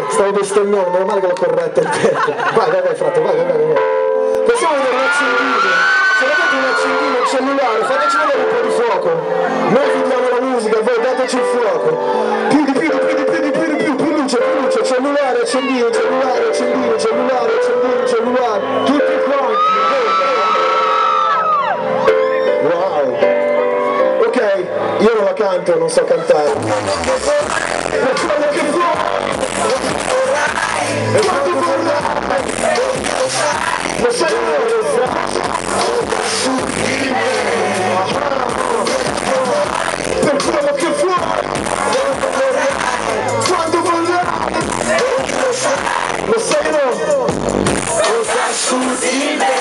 Stavo bestemmiando, meno male che l'ho corretta in terra. Vai, frate, vai. Possiamo vedere un accendino? Se avete un accendino, un cellulare, fateci vedere un po' di fuoco. Noi filmiamo la musica, voi dateci il fuoco. Più luce, cellulare, accendino, cellulare, tutti quanti. Wow. Ok, io non la canto, non so cantare. E quando vorrai, lo sai, per quello che vuoi, quando vorrai, lo sai, cosa su di me.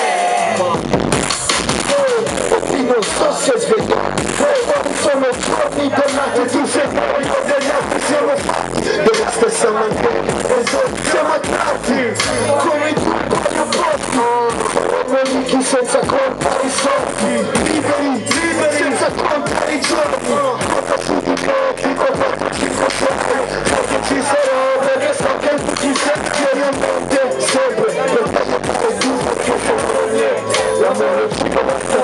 Non so se è svegliato, sono giorni tornati, tu sei io degli altri siamo fatti della stessa maniera, siamo attratti come i tuoi posti, chi senza contare i soldi, liberi, senza contare i giorni, conta su di me, chi conta ci perché ci sarò, perché so che ci sei, ovviamente, sempre, perché tu che l'amore ci conosce,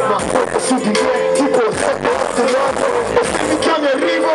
ma conta su di me, tipo 7-8 e se mi chiami arrivo.